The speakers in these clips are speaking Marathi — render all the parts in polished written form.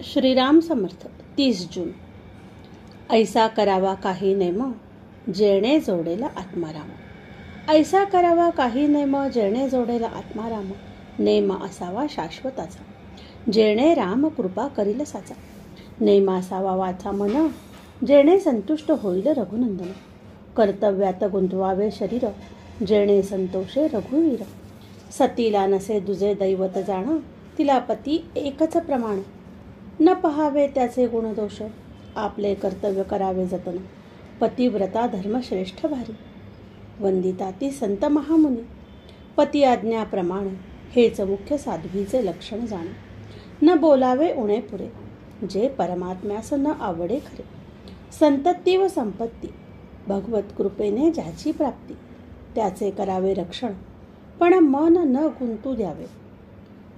श्रीराम समर्थ 30 जून. ऐसा करावा काही नेम जेणे जोडेला आत्माराम. ऐसा करावा काही नेम जेणे जोडेला आत्माराम. नेम असावा शाश्वताचा जेणे राम कृपा करील साचा. नेम असावा वाचा मन जेणे संतुष्ट होईल रघुनंदन. कर्तव्यात गुंतवावे शरीर जेणे संतोषे रघुवीर. सतीला नसे दुजे दैवत जाण तिला पती एकच प्रमाण. न पहावे त्याचे गुणदोष आपले कर्तव्य करावे जतन. पतिव्रता धर्मश्रेष्ठ भारी वंदिता ती संत महामुनी. पती आज्ञाप्रमाण हेच मुख्य साध्वीचे लक्षण जाण. न बोलावे उणे पुरे जे परमात्म्यास न आवडे खरे. संतती व संपत्ती भगवत कृपेने ज्याची प्राप्ती. त्याचे करावे रक्षण पण मन न गुंतू द्यावे.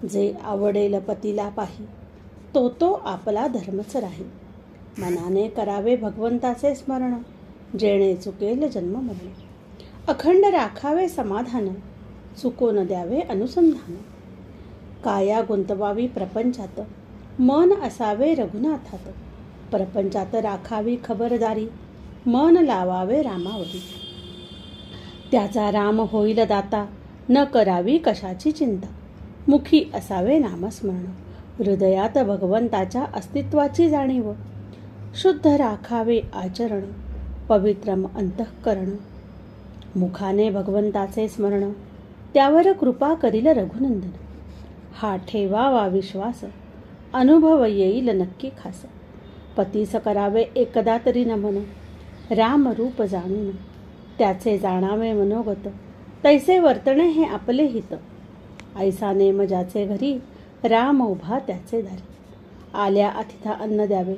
जे आवडेल पतीला पाही तो आपला धर्मच राही. मनाने करावे भगवंताचे स्मरण जेणे चुकेल जन्म मरण. अखंड राखावे समाधान चुको न द्यावे अनुसंधान. काया गुंतवावी प्रपंचात मन असावे रघुनाथात. प्रपंचात राखावी खबरदारी मन लावावे रामावरी. त्याचा राम होईल दाता न करावी कशाची चिंता. मुखी असावे नामस्मरण हृदयात भगवंताच्या अस्तित्वाची जाणीव. शुद्ध राखावे आचरण पवित्रम अंतःकरण. मुखाने भगवंताचे स्मरण त्यावर कृपा करील रघुनंदन. हा ठेवावा विश्वास अनुभव येईल नक्की खास. पतीस करावे एकदा तरी नमन राम रूप जाणून. त्याचे जाणावे मनोगत तैसे वर्तणे हे आपले हित. ऐसा नेम ज्याचे घरी राम उभा त्याचे दारी. आल्या अतिथा अन्न द्यावे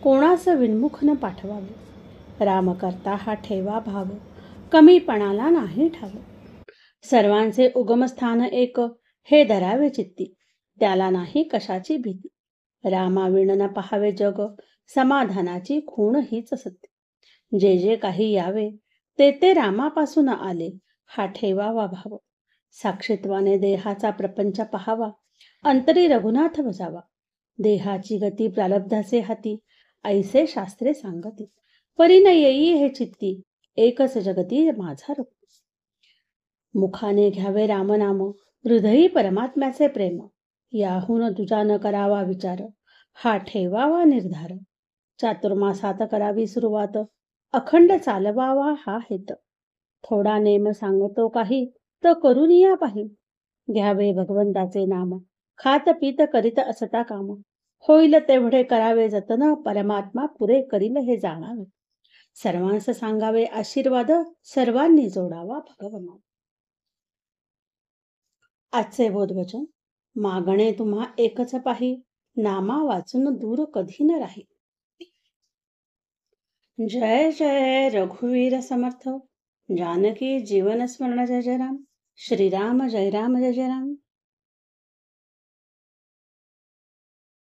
कोणास विनमुख न पाठवावे. राम करता हा ठेवा भाव कमीपणाला नाही ठाव. सर्वांचे उगमस्थान एक हे धरावे चित्ती. त्याला नाही कशाची भीती. रामाविण न पहावे जग समाधानाची खूण हीच सत्य. जे जे काही यावे ते रामापासून आले हा ठेवावा भाव. साक्षीत्वाने देहाचा प्रपंच पहावा अंतरी रघुनाथ बजावा. देहाची गती प्रारब्धाचे हाती ऐसे शास्त्रे सांगती. परी न येई हे चित्ती एकच जगती माझा रूप. मुखाने घ्यावे रामनाम हृदयी परमात्म्याचे प्रेम. याहून दुजा न करावा विचार हा ठेवावा निर्धार. चातुर्मासात करावी सुरुवात अखंड चालवावा हा हेत. थोडा नेम सांगतो काही तर करून या पाही. घ्यावे भगवंताचे नाम खात पीत करीत असता काम. होईल तेवढे करावे जतन परमात्मा पुरे करील हे जाणावे. सर्वांस सांगावे आशीर्वाद सर्वांनी जोडावा भगवनाम. आजचे बोधवचन. मागणे तुम्हा एकच पाही नामा वाचून दूर कधी न राही. जय जय रघुवीर समर्थ जानकी जीवन स्मरण. जय जय राम. श्रीराम जय राम जय जय राम.